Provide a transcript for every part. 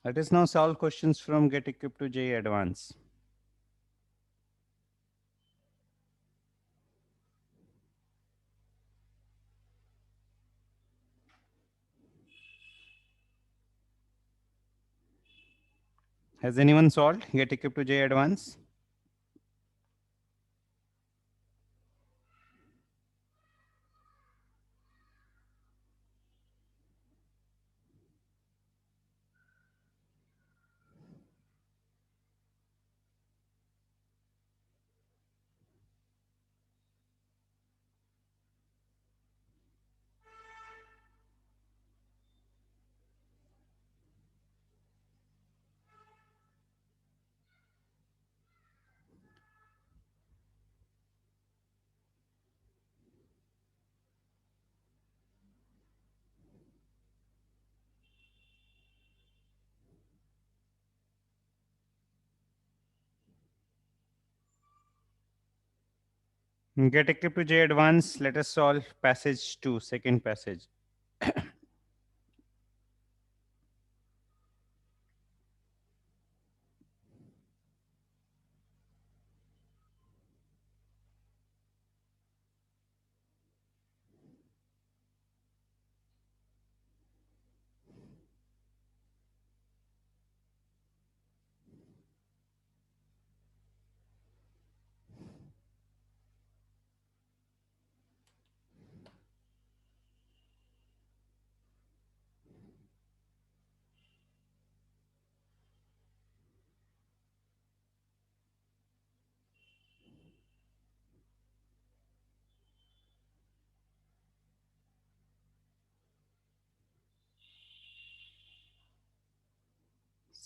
Let us now solve questions from Get Equipped to JEE Advanced. Has anyone solved Get Equipped to JEE Advanced? Get Equipped to JEE Advanced. Let us solve passage 2, second passage.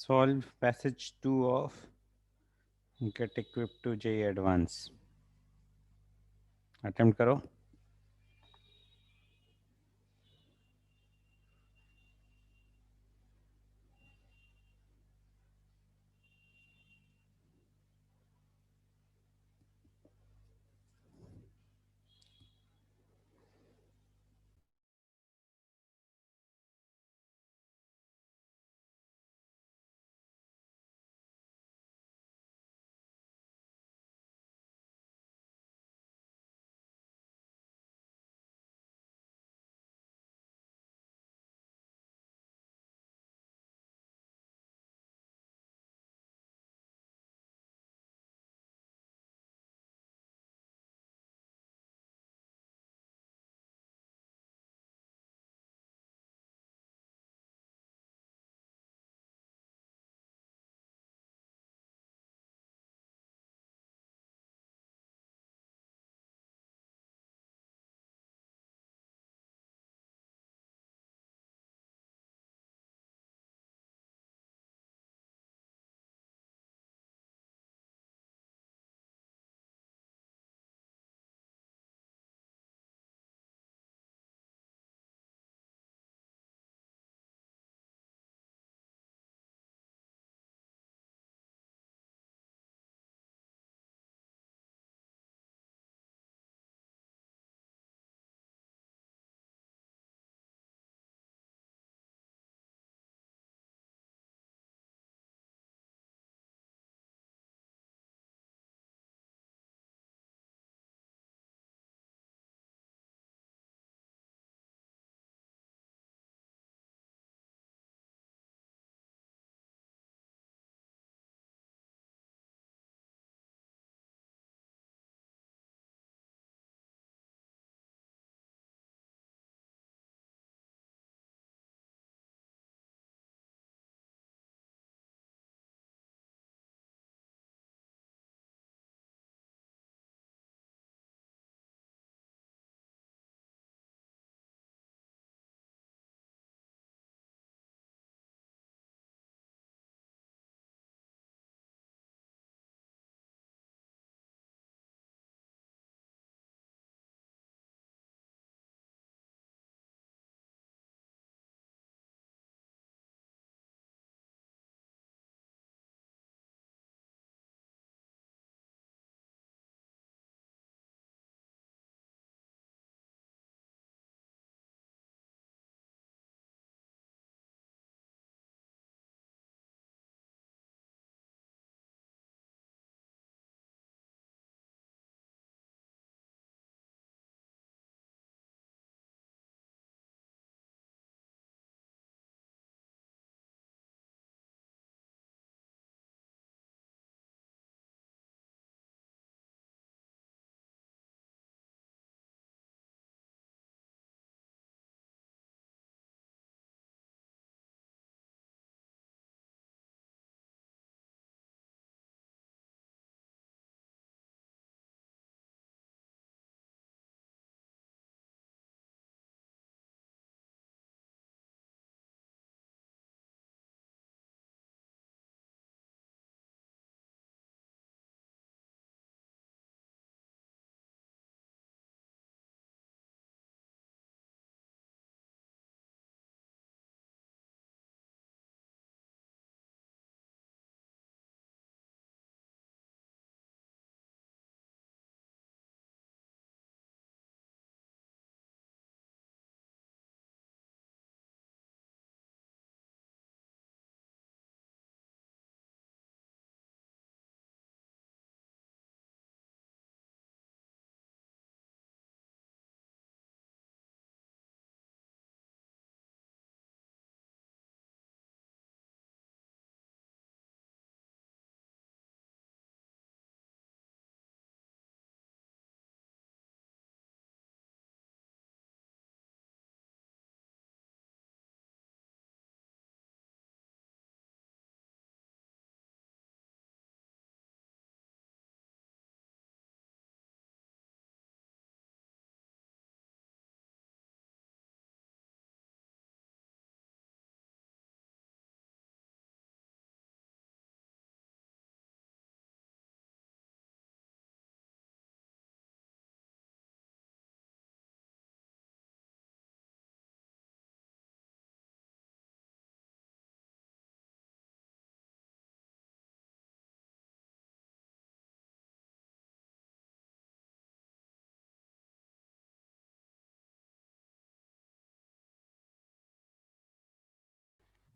Solve passage 2 of Get Equipped to JEE Advanced. Attempt करो.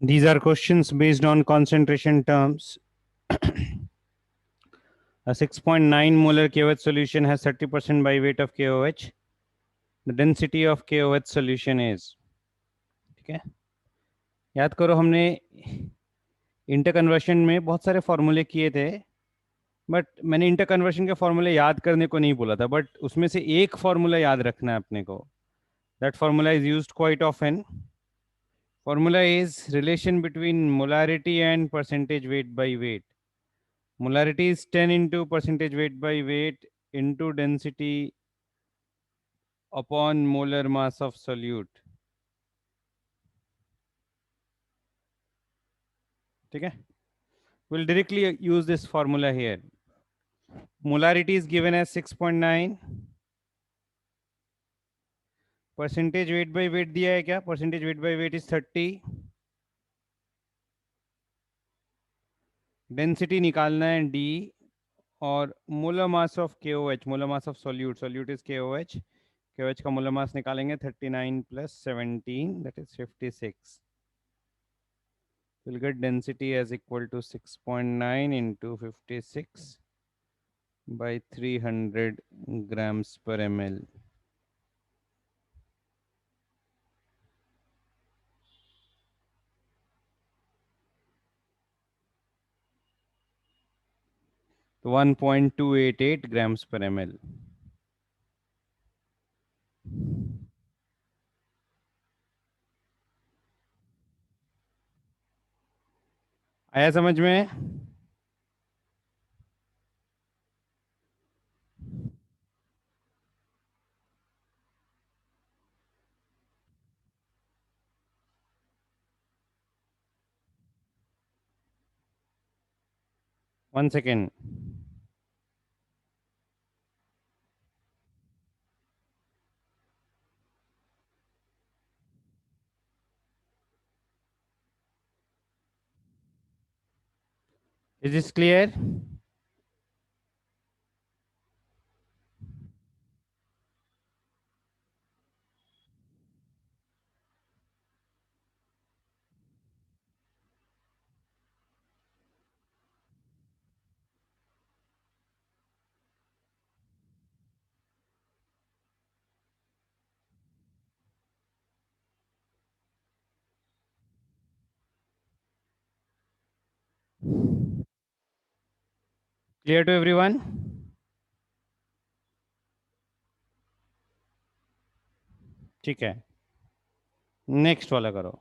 These are questions based on concentration terms. A 6.9 molar KOH solution has 30% by weight of KOH. The density of KOH solution is, ठीक है, याद करो हमने inter conversion में बहुत सारे फॉर्मूले किए थे, बट मैंने इंटर कन्वर्शन के फॉर्मूले याद करने को नहीं बोला था, बट उसमें से एक फॉर्मूला याद रखना है अपने को. That formula is used quite often. Formula is relation between molarity and percentage weight by weight. Molarity is 10 into percentage weight by weight into density upon molar mass of solute. ठीक है? We'll directly use this formula here. Molarity is given as 6.9. Percentage weight by weight दिया है क्या? Percentage weight by weight is 30. Density निकालना है D. और molar mass of KOH, molar mass of solute. Solute is KOH. KOH का molar mass निकालेंगे 39 plus 17, that is 56. We'll get density as equal to 6.9 into 56 by 300 grams per ml. So 1.288 grams per ml. आया समझ में? One second. Is this clear? Clear to everyone? ठीक है. Next वाला करो.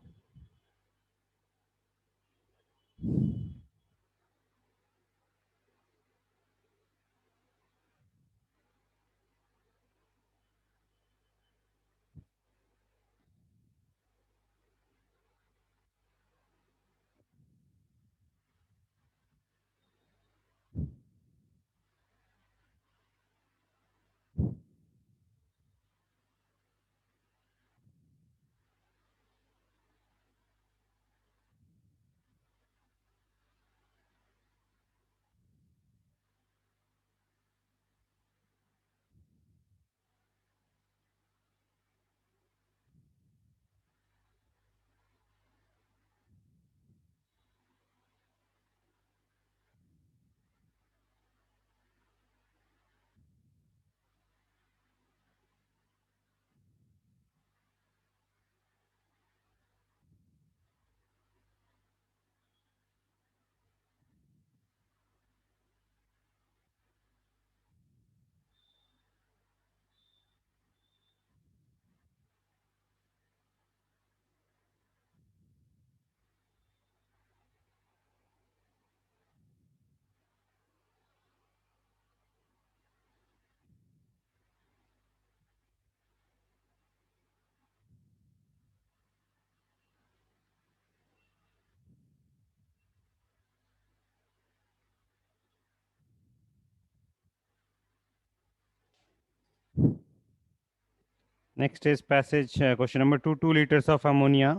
Next is passage question number 2. 2 liters of ammonia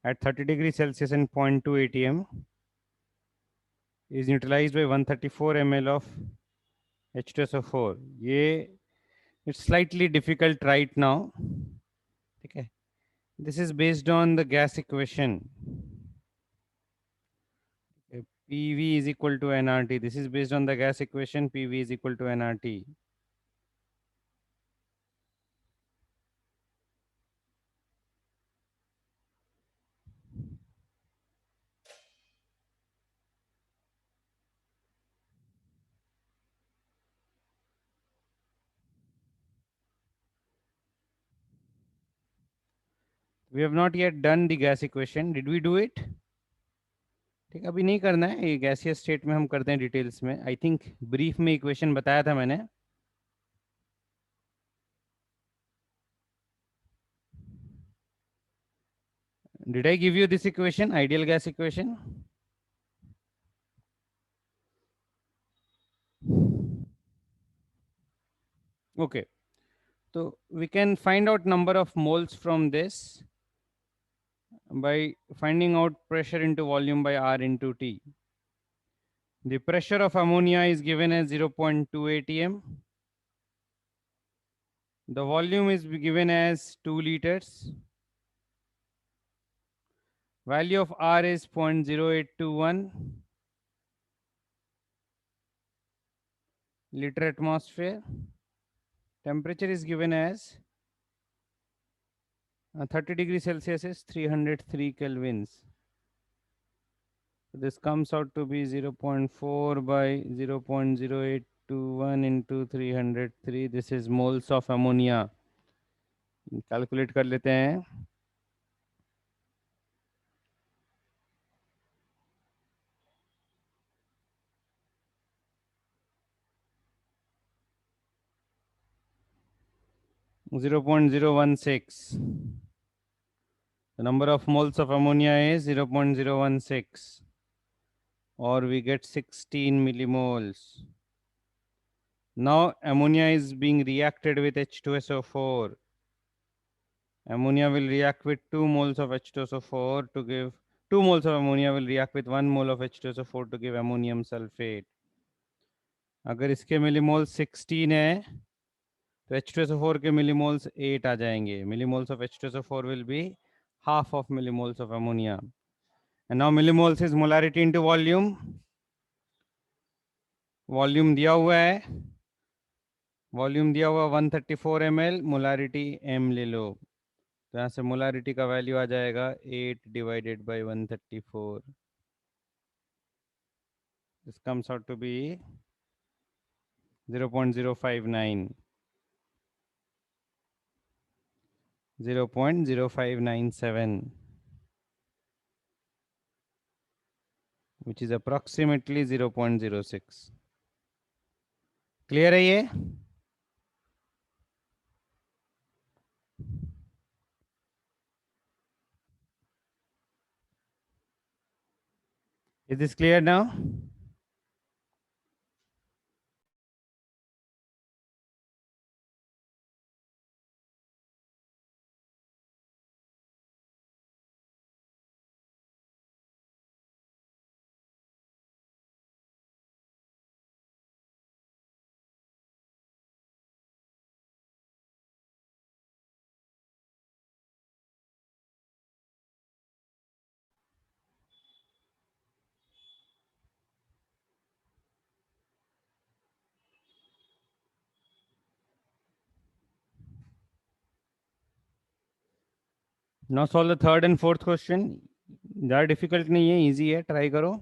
at 30 degrees Celsius and 0.2 atm is neutralized by 134 ml of H2SO4. ये it's slightly difficult right now. ठीक है. This is based on the gas equation. PV is equal to nRT. This is based on the gas equation. PV is equal to nRT. We have not yet done the gas equation. Did we do it? ठीक, अभी नहीं करना है, ये gaseous state में हम करते हैं डिटेल्स में. आई थिंक ब्रीफ में इक्वेशन बताया था मैंने. Did I give you this equation, ideal gas equation? Okay, so we can find out number of moles from this by finding out pressure into volume by R into T. The pressure of ammonia is given as 0.2 atm. The volume is given as 2 liters. Value of R is 0.0821 liter atmosphere. Temperature is given as 30 degrees Celsius is 303 kelvins. So this comes out to be 0.4 by 0.0821 into 303. This is moles of ammonia. Calculate कर लेते हैं. Zero point 0.016. The number of moles of ammonia is 0.016, or we get 16 millimoles. Now ammonia is being reacted with H2SO4. Ammonia will react with 2 moles of H2SO4 to give 2 moles of ammonia will react with 1 mole of H2SO4 to give ammonium sulfate. अगर इसके millimole 16 है तो H2SO4 के millimoles 8 आ जाएंगे. Millimoles of H2SO4 will be half of millimoles of ammonia. And now millimoles is molarity into volume. Volume दिया हुआ है. Volume दिया हुआ 134 ml. Molarity m ले लो. तो यहाँ से मोलारिटी का वैल्यू आ जाएगा 8 divided by 134. This comes out to be 0.059. 0.0597, which is approximately 0.06. Clear है ये? Is this clear now? Now solve the third and fourth question. ज़्यादा difficult नहीं है, easy है, try करो.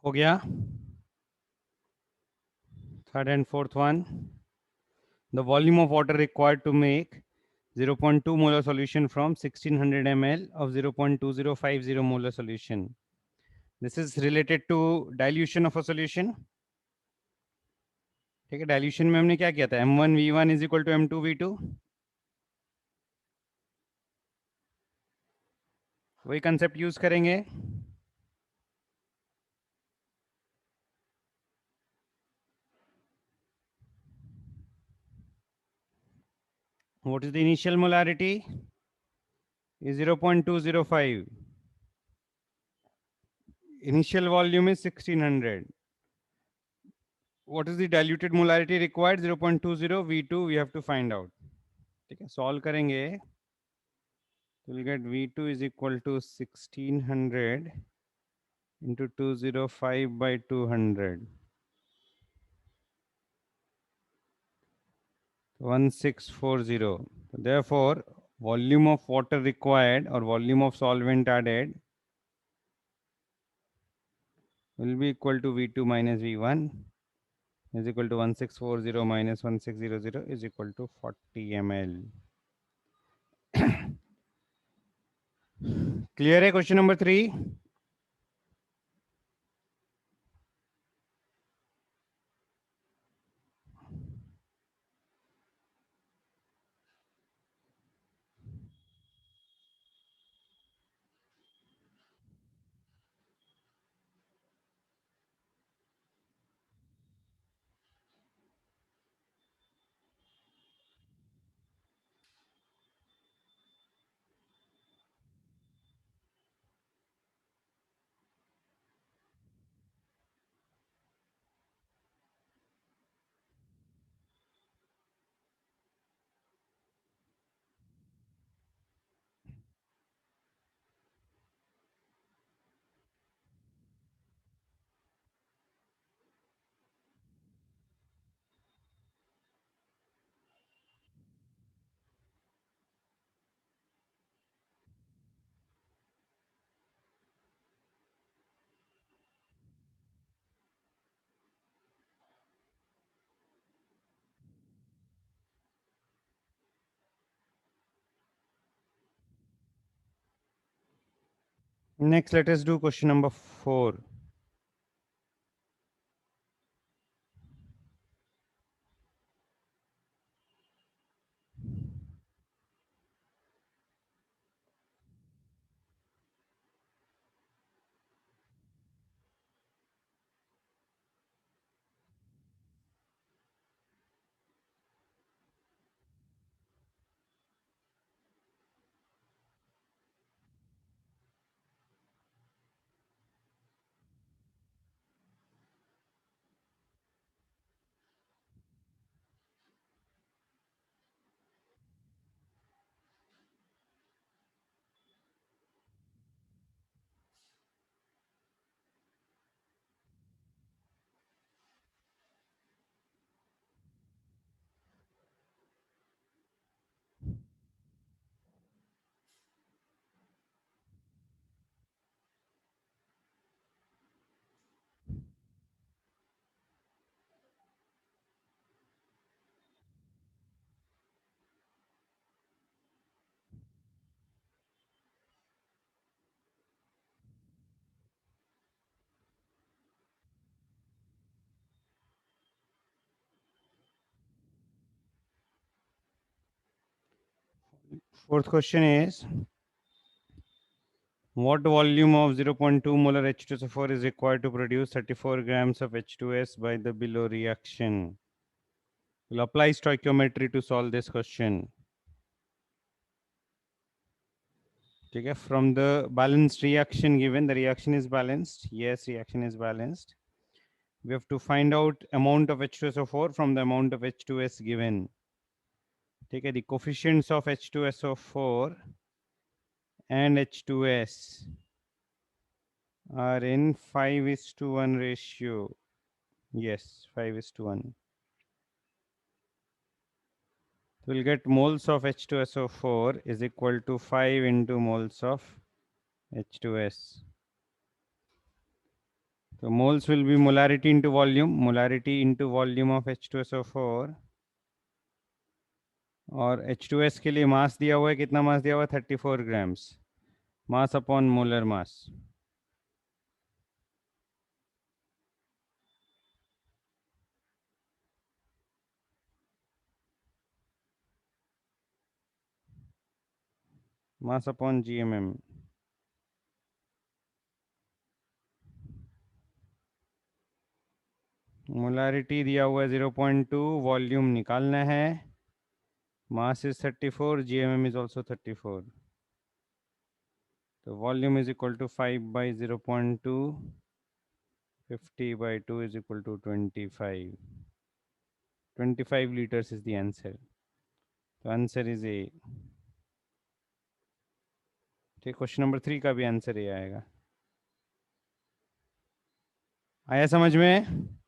हो गया. Third and fourth one. The volume of water required to make 0.2 molar solution from 1600 ml of 0.2050 molar solution. This is related to dilution of a solution. ठीक है, dilution में हमने क्या किया था, m1v1 is equal to m2v2. वही concept use करेंगे. What is the initial molarity? Is 0.205. Initial volume is 1600. What is the diluted molarity required? 0.20 V2 we have to find out. ठीक है, सॉल्व करेंगे तो we'll get V2 is equal to 1600 into 205 by 200. 1640. Therefore, volume of water required or volume of solvent added will be equal to V2 minus V1 is equal to 1640 minus 1600 is equal to 40 ml. Clear है question number 3? Next, let us do question number 4. Fourth question is, what volume of 0.2 molar H2SO4 is required to produce 34 grams of H2S by the below reaction? We'll apply stoichiometry to solve this question. Okay, from the balanced reaction given, the reaction is balanced. Yes, reaction is balanced. We have to find out amount of H2SO4 from the amount of H2S given. Okay, the coefficients of H2SO4 and H2S are in 5:1 ratio. Yes, 5:1. We'll get moles of H2SO4 is equal to 5 into moles of H2S. तो moles will be molarity into volume of H2SO4, और H2S के लिए मास दिया हुआ है, कितना मास दिया हुआ है, 34 grams, mass upon molar mass. Mass upon GMM. Molarity दिया हुआ है 0.2, वॉल्यूम निकालना है, mass is 34, GMM is also 34, तो volume is equal to 5/0.2, 50/2 is equal to 25, 25 liters is the answer, तो आंसर इज ए। ठीक, क्वेश्चन नंबर 3 का भी आंसर ये आएगा। आया समझ में?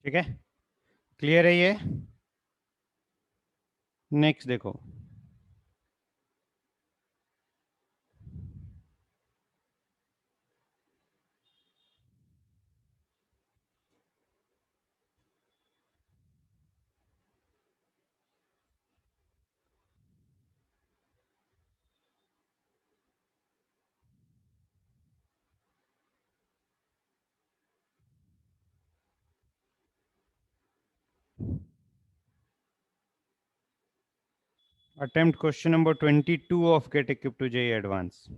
ठीक है, क्लियर है ये? नेक्स्ट देखो, attempt question number 22 of get equipped to JEE advance।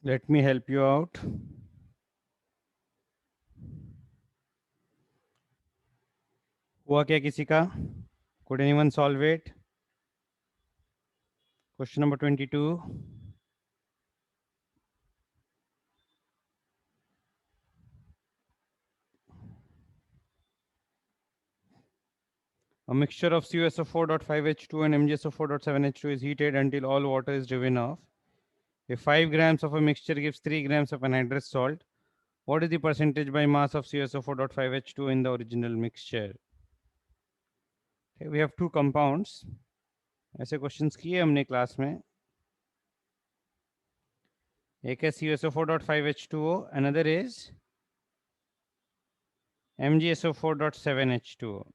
Let me help you out. हुआ क्या किसी का? Could anyone solve it? Question number 22. A mixture of CuSO4.5H2 and MgSO4.7H2 is heated until all water is driven off. If 5 grams of a mixture gives 3 grams of anhydrous salt, what is the percentage by mass of CuSO4.5H2 in the original mixture? Okay, we have two compounds. ऐसे questions किए हमने class में. एक है CuSO4.5H2O, another is MgSO4.7H2O.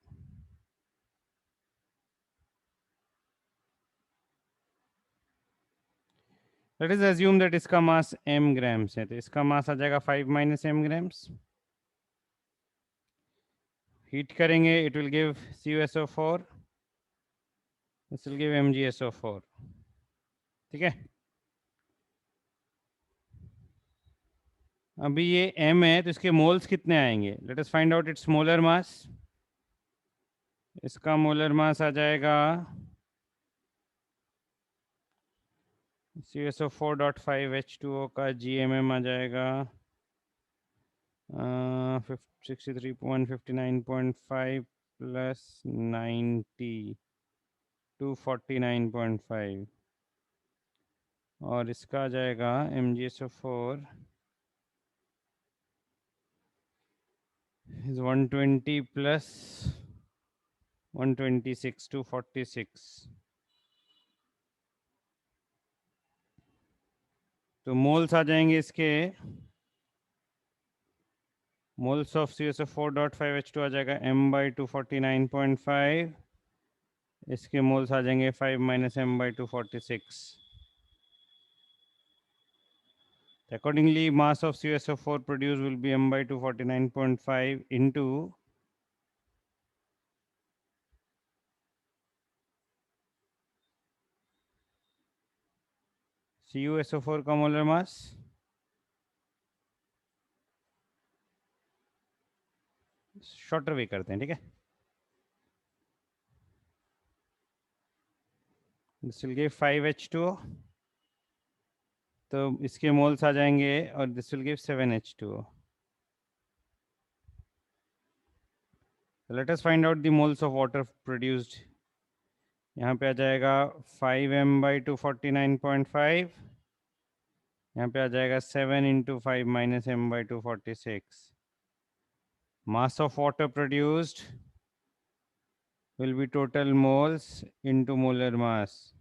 Let us assume that इसका मास m grams है, तो इसका मास आ जाएगा 5 minus m grams. हीट करेंगे, it will give CuSO4, this will give MgSO4. ठीक है. अभी ये m है, तो इसके मोल्स कितने आएंगे? Let us find out its molar mass. इसका मोलर मास आ जाएगा CuSO4.5H2O का GMM आ जाएगा 159.5 प्लस 90 249.5 और इसका आ जाएगा MgSO4 is 120 plus 126 246. तो मोल्स आ जाएंगे इसके, मोल्स ऑफ CuSO4.5H2 आ जाएगा m by 249.5. इसके मोल्स आ जाएंगे 5 minus m by 246. Accordingly, mass of CuSO4 produced will be m by 249.5 into CuSO4 का मोलर मास शॉर्टर वे करते हैं. ठीक है. दिस विल गिव 5H2O, तो इसके मोल्स आ जाएंगे और this will give 7H2O. Let us find out the moles of water produced. यहाँ पे आ जाएगा 5m by 249.5. यहाँ पे आ जाएगा 7 into 5 minus m by 246. Mass of water produced will be total moles into molar mass.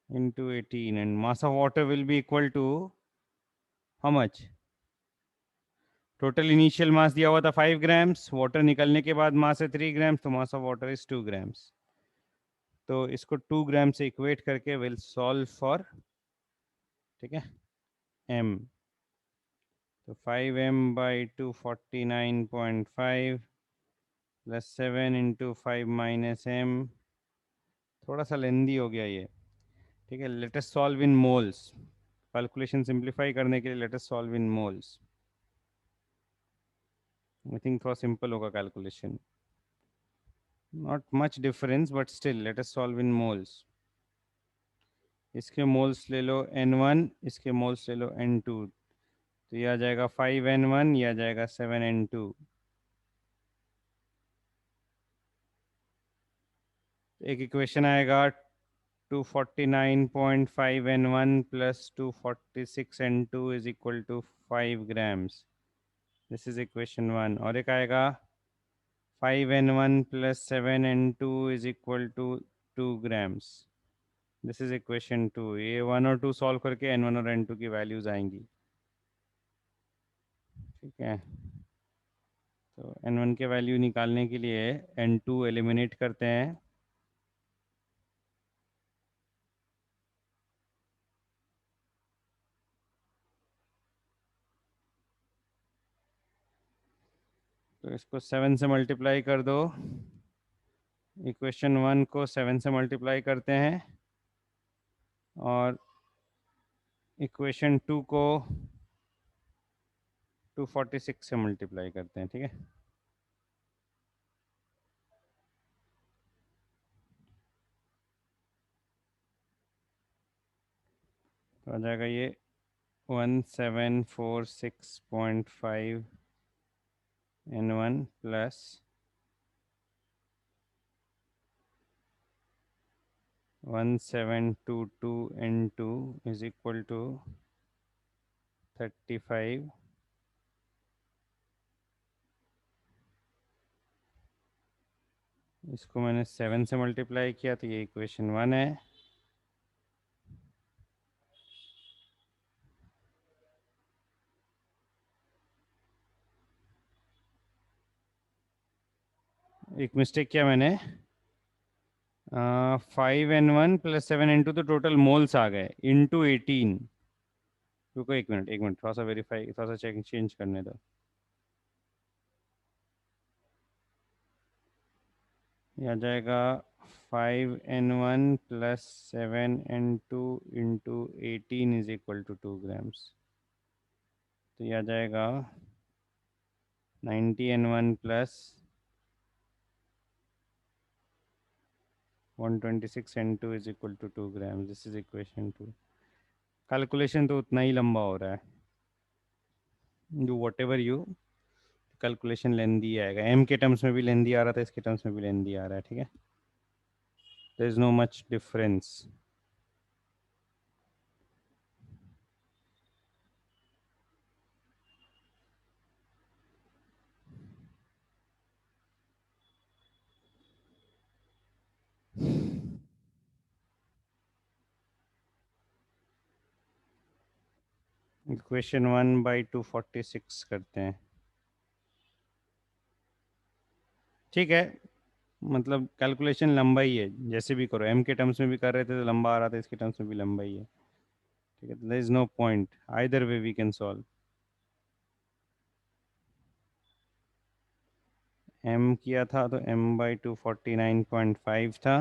Into 18, and mass of water will be equal to how much? Total initial mass दिया हुआ था 5 grams, water निकलने के बाद मास है 3 grams, तो मास of water is 2 grams. तो इसको 2 ग्राम से इक्वेट करके विल सॉल्व फॉर, ठीक है, m. तो 5m by 249.5 plus 7 into 5 minus m. थोड़ा सा लेंदी हो गया ये. ठीक है. Let us solve in moles. Calculation simplify करने के लिए let us solve in moles. I think थोड़ा सिंपल होगा calculation. Not much difference, but still let us solve in moles. इसके मोल्स ले लो n1, इसके मोल्स ले लो n2, तो ये आ जाएगा 5n1, ये आ जाएगा 7n2. एक इक्वेशन आएगा 249.5n1 plus 246n2 is equal to 5 grams. This is equation 1. और एक आएगा 5n1 plus 7n2 is equal to 2 grams. This is equation 2. ये 1 और 2 सॉल्व करके n1 और n2 की वैल्यूज आएंगी. ठीक है. तो n1 के वैल्यू निकालने के लिए n2 एलिमिनेट करते हैं. तो इसको 7 से मल्टीप्लाई कर दो, इक्वेशन 1 को 7 से मल्टीप्लाई करते हैं और इक्वेशन 2 को 246 से मल्टीप्लाई करते हैं, ठीक है। तो आ जाएगा ये 1746.5 N1 plus 1722 N2 is equal to 35। इसको मैंने 7 से मल्टीप्लाई किया तो ये इक्वेशन 1 है। एक मिस्टेक किया मैंने, 5N1 प्लस 7N2 तो टोटल मोल्स आ गए इंटू 18। रुको एक मिनट थोड़ा सा वेरीफाई, थोड़ा सा चेक चेंज करने दो। ये आ जाएगा 5N1 plus 7N2 into 18 is equal to 2 grams. तो ये आ जाएगा 90N1 plus 126N2 is equal to 2 grams. This is equation 2। Calculation तो उतना ही लंबा हो रहा है, जो whatever you, calculation lengthy आएगा। एम के टर्म्स में भी लेंदी आ रहा था, इसके टर्म्स में भी लेंदी आ रहा है, ठीक है। There is no much difference. Equation 1/246 करते हैं, ठीक है। मतलब कैलकुलेशन लंबा ही है, जैसे भी करो। एम के टर्म्स में भी कर रहे थे तो लंबा आ रहा था, इसके टर्म्स में भी लंबा ही है, ठीक है। There is no point, either way we can solve. एम किया था तो m/249.5 था,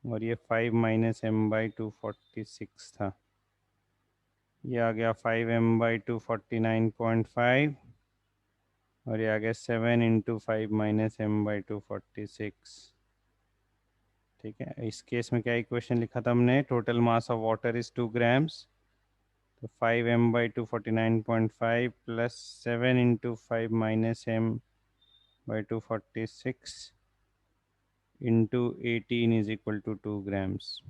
और ये 5 माइनस m/246 था। ये आ गया 5m/249.5, और ये आ गया 7 इंटू 5 माइनस m/246, ठीक है। इस केस में क्या इक्वेशन लिखा था हमने, total mass of water is 2 grams. तो 5m/249.5 plus 7 into 5 minus m/246 into 18 is equal to 2 grams.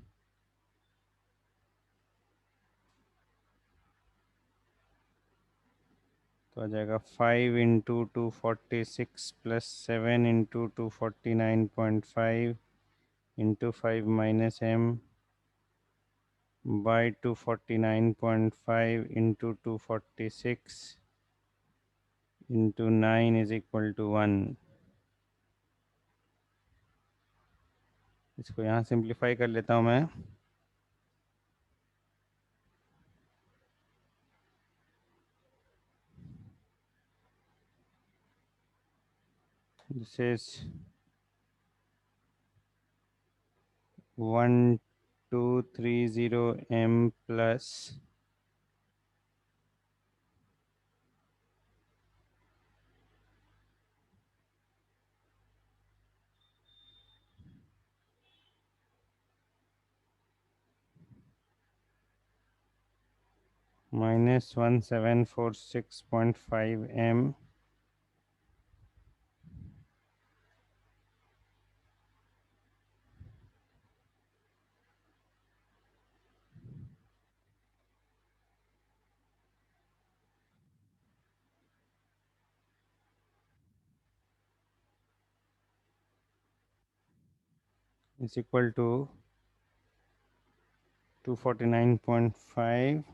तो आ जाएगा 5 into 246 plus 7 into 249.5 into 5 minus m/249.5 into 246 into 9 is equal to 1। इसको यहाँ सिंप्लीफाई कर लेता हूँ मैं। This is 1230 m plus 1746.5 m is equal to 249.5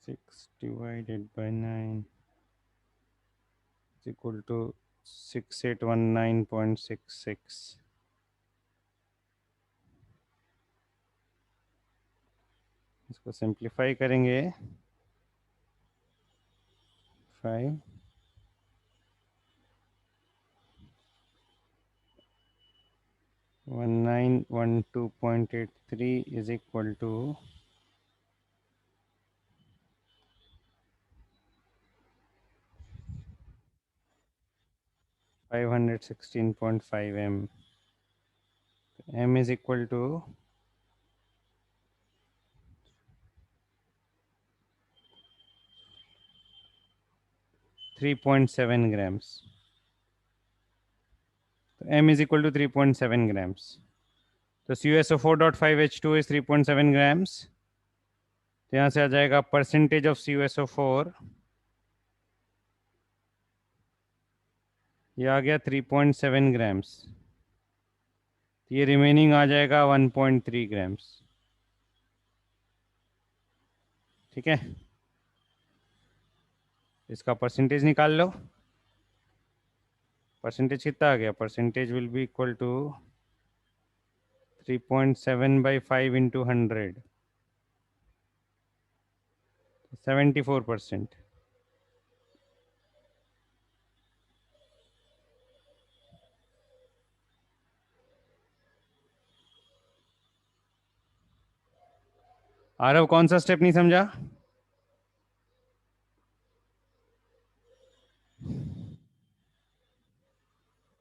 6 divided by 9 is equal to 6819.66. इसको सिंप्लीफाई करेंगे 5 1912.83 is equal to 516.5 m. M is equal to 3.7 grams. M is equal to 3.7 grams. तो CuSO4.5H2 is 3.7 grams. तो यहाँ से आ जाएगा percentage of CuSO4, ये आ गया 3.7 grams. ये रिमेनिंग आ जाएगा 1.3 ग्राम्स। ठीक है, इसका परसेंटेज निकाल लो। परसेंटेज कितना आ गया? Percentage will be equal to 3.7/5 into 100, 74%। Aarav कौन सा स्टेप नहीं समझा?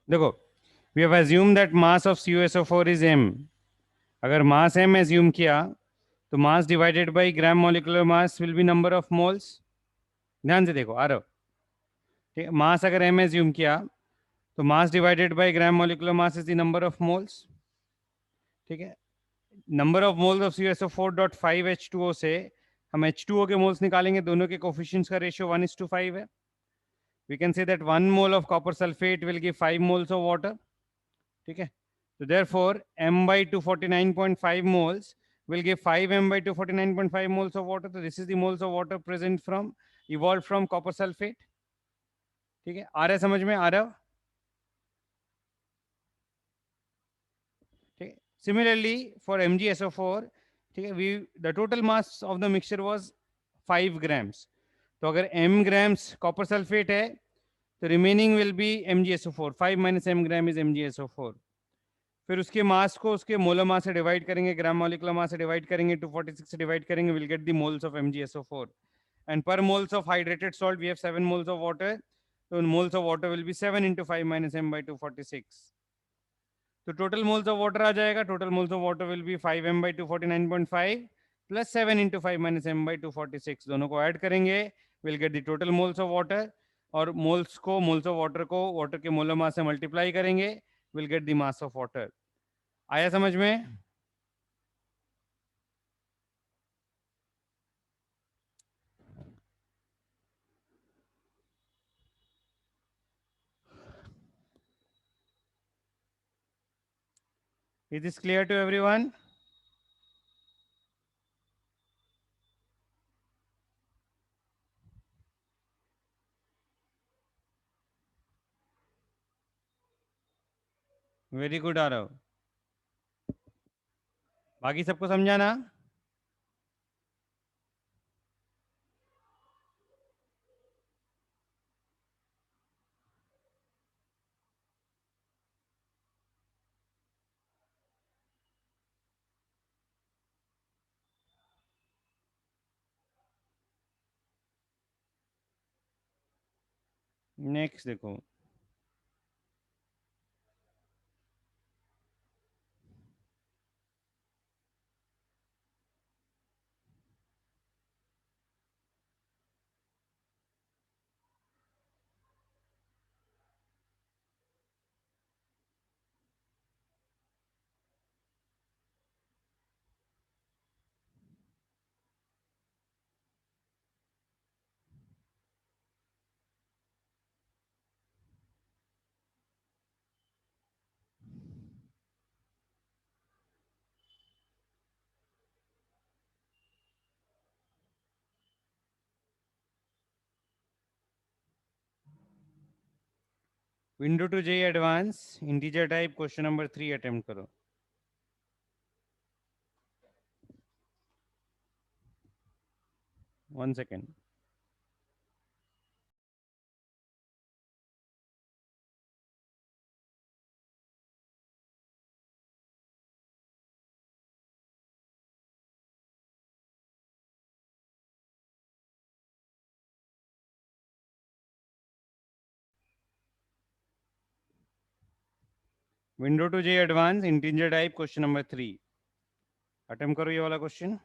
देखो, we have assume that mass of CuSO4 is m। अगर मास m एज्यूम किया तो mass divided by gram molecular mass will be number of moles. ध्यान से देखो आरव, ठीक है, मास अगर m एज्यूम किया तो mass divided by gram molecular mass is the number of moles. ठीक है, number of moles of CuSO4.5H2O से हम H2O के मोल्स निकालेंगे, दोनों के कोफिशिएंट्स का रेशियो 1:5 है। We can say that 1 mole of copper sulfate will give 5 moles of water. ठीक है, so therefore m by 249.5 moles will give 5m by 249.5 moles of water. So this is the moles of water present from, evolved from copper sulfate. ठीक है, आ रहा है समझ में? आ रहा है? ठीक है, similarly for MgSO4, ठीक है, we the total mass of the mixture was 5 grams. तो अगर m grams copper sulfate है तो remaining will be MgSO4, 5 minus m gram is MgSO4। फिर उसके मास को उसके मोलर मास से डिवाइड करेंगे, ग्राम मॉलिक्यूलर मास से डिवाइड करेंगे, 246 से डिवाइड करेंगे, will get the moles of MgSO4। And पर moles of hydrated salt we have 7 moles of water, तो moles of water will be 7 into 5 minus m by 246। तो total moles of water आ जाएगा, total moles of water will be 5m by 249.5 plus 7 into 5 minus m by 246। दोनों को add करेंगे, will get the total moles of water, और moles को, moles of water को water के मोलर मास से मल्टीप्लाई करेंगे, will get the mass of water. आया समझ में? Is this clear to everyone? Very good Aarav, बाकी सबको समझाना? नेक्स्ट देखो, window two J advance integer type question number 3 attempt करो। 1 second. Window two J advance integer type question number 3 attempt करो ये वाला क्वेश्चन.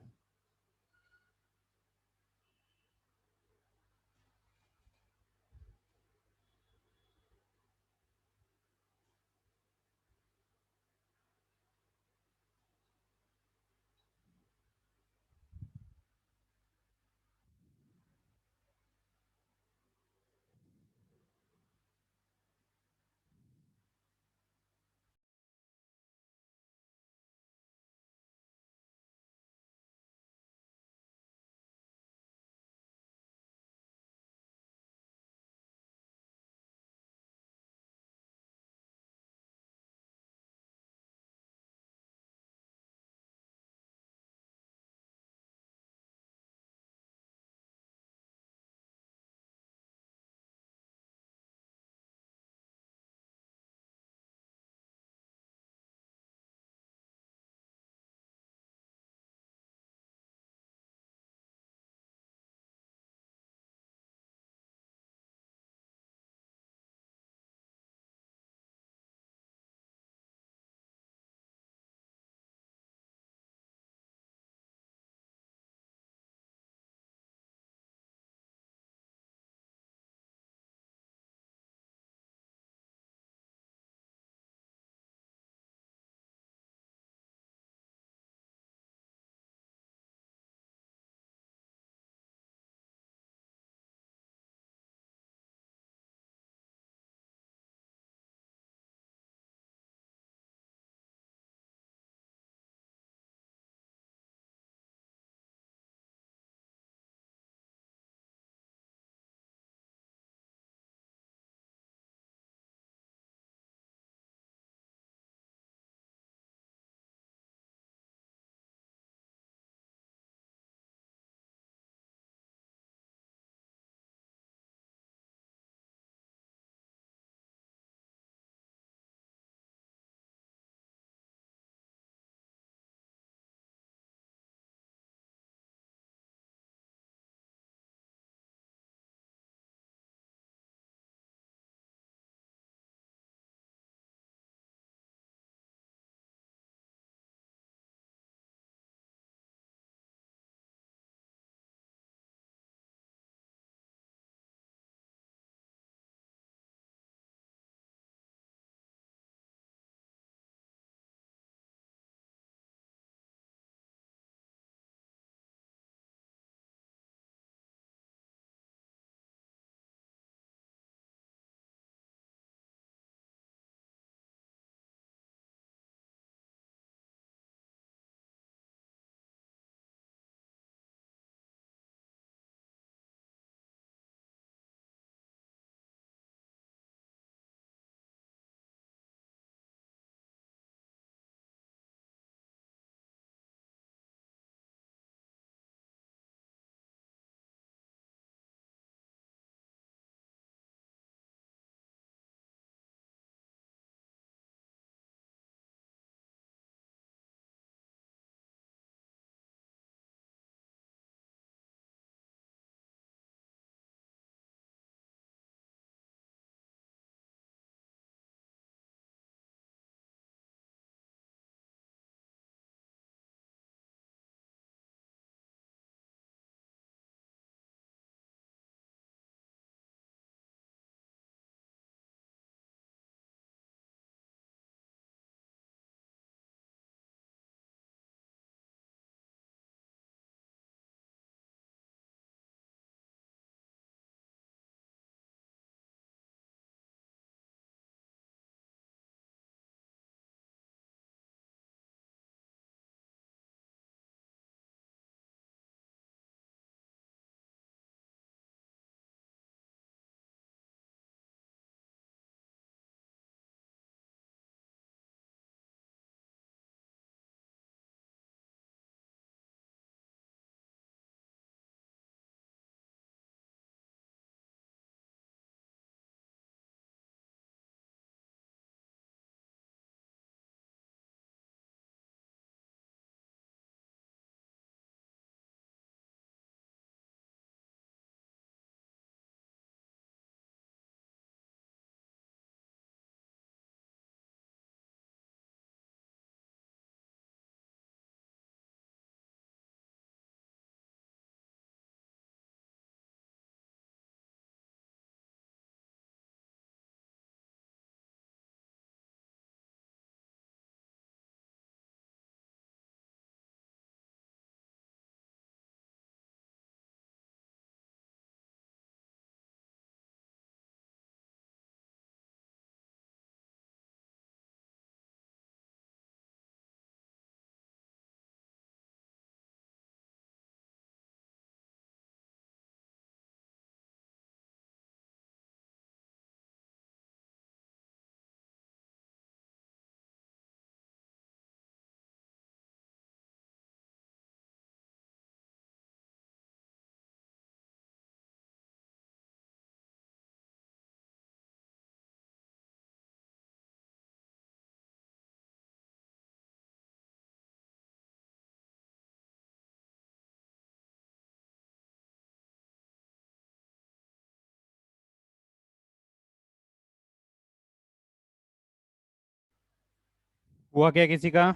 हुआ क्या किसी का?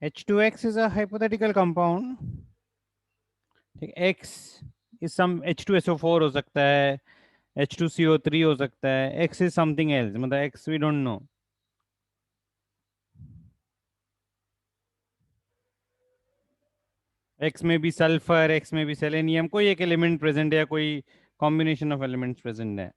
H2X is a hypothetical compound. ठीक, X is some H2SO4 हो सकता है, H2CO3 हो सकता है, X is something else, मतलब X we don't know. X में भी सल्फर, X में भी सेलेनियम, कोई एक एलिमेंट प्रेजेंट है या कोई कॉम्बिनेशन ऑफ एलिमेंट्स प्रेजेंट है.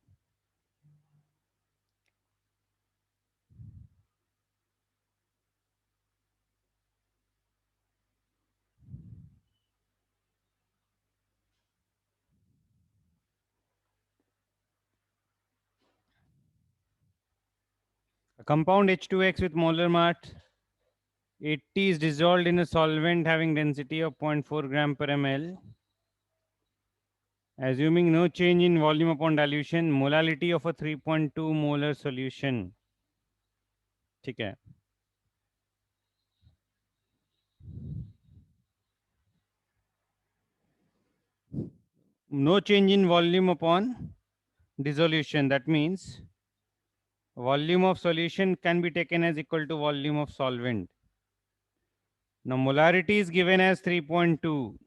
A compound H2X with molar mass 80 is dissolved in a solvent having density of 0.4 gram per ml. Assuming no change in volume upon dilution, molality of a 3.2 molar solution. ठीक है. No change in volume upon dissolution. That means volume of solution can be taken as equal to volume of solvent. Now molarity is given as 3.2.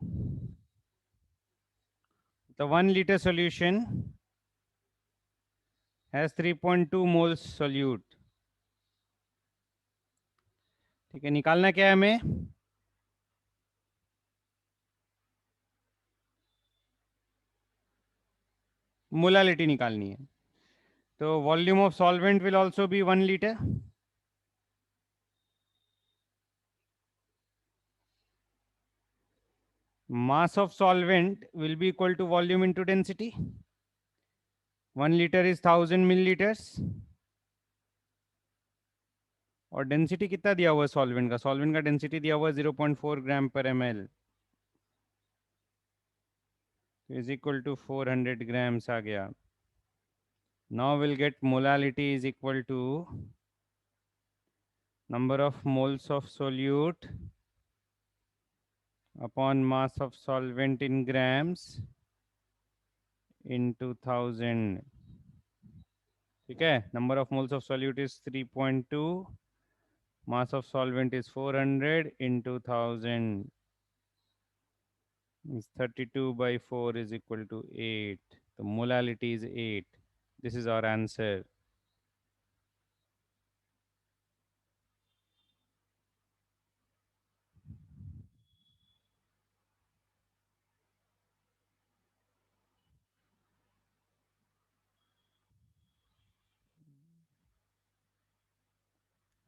The 1 liter solution has 3.2 moles solute. ठीक है, निकालना क्या है हमें? Molality निकालनी है. तो volume of solvent will also be 1 liter. Mass of solvent will be equal to volume into density. 1 liter is 1000 milliliters. और डेंसिटी कितना दिया हुआ है सॉल्वेंट का? सॉल्वेंट का डेंसिटी दिया हुआ है 0.4 ग्राम पर ml, is equal to 400 grams आ गया. Now will get molality is equal to number of moles of solute upon mass of solvent in grams into 1000. ठीक है, number of moles of solute is 3.2, mass of solvent is 400 into 1000 is 32 by 4 is equal to 8. The molality is 8. This is our answer.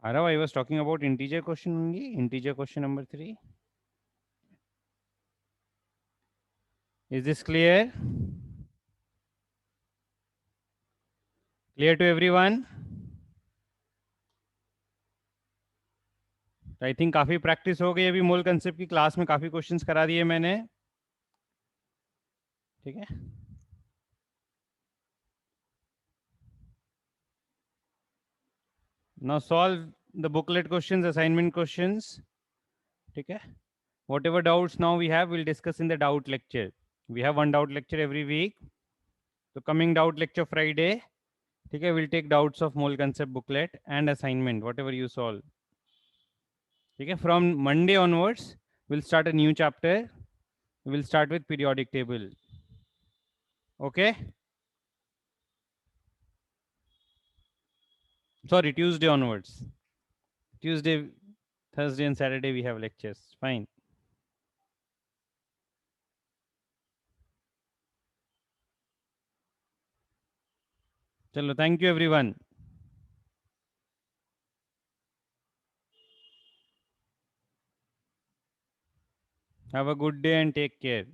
Arav, I was talking about integer question only. Integer question number 3. Is this clear? Clear to everyone? तो I think काफी practice हो गई अभी मोल concept की. Class में काफी questions करा दिए मैंने. ठीक है, now solve the booklet questions, assignment questions. ठीक है, whatever doubts now we have, we'll discuss in the doubt lecture. We have one doubt lecture every week. So coming doubt lecture Friday, ठीक है, we'll take doubts of mole concept booklet and assignment, whatever you solve. ठीक है, from Monday onwards, we'll start a new chapter. We'll start with periodic table. Okay? Sorry, Tuesday onwards. Tuesday, Thursday and Saturday we have lectures. Fine. Chalo, thank you everyone. Have a good day and take care.